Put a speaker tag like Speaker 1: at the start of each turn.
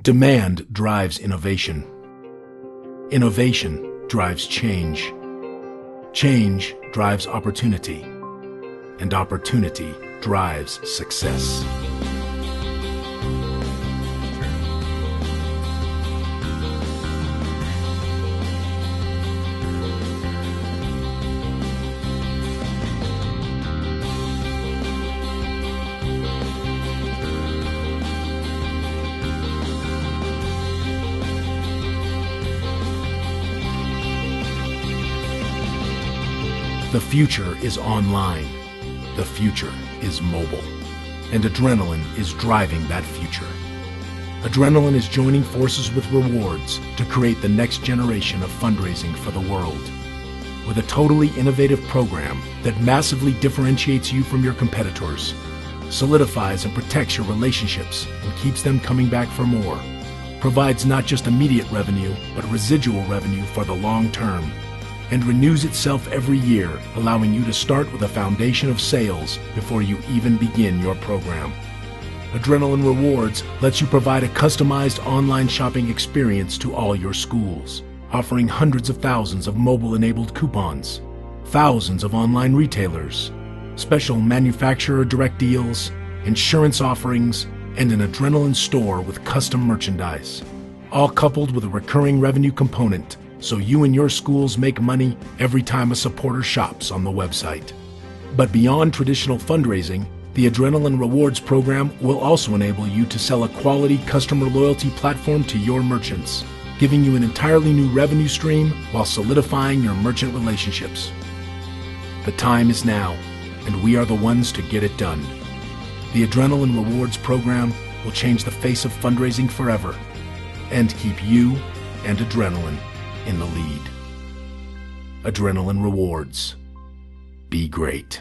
Speaker 1: Demand drives innovation. Innovation drives change. Change drives opportunity. And opportunity drives success. The future is online. The future is mobile. And Adrenaline is driving that future. Adrenaline is joining forces with Rewards to create the next generation of fundraising for the world. With a totally innovative program that massively differentiates you from your competitors, solidifies and protects your relationships and keeps them coming back for more, provides not just immediate revenue, but residual revenue for the long term, and renews itself every year, allowing you to start with a foundation of sales before you even begin your program. Adrenaline Rewards lets you provide a customized online shopping experience to all your schools, offering hundreds of thousands of mobile-enabled coupons, thousands of online retailers, special manufacturer direct deals, insurance offerings, and an Adrenaline store with custom merchandise, all coupled with a recurring revenue component, so you and your schools make money every time a supporter shops on the website. But beyond traditional fundraising, the Adrenaline Rewards program will also enable you to sell a quality customer loyalty platform to your merchants, giving you an entirely new revenue stream while solidifying your merchant relationships. The time is now, and we are the ones to get it done. The Adrenaline Rewards program will change the face of fundraising forever and keep you and Adrenaline in the lead. Adrenaline Rewards. Be great.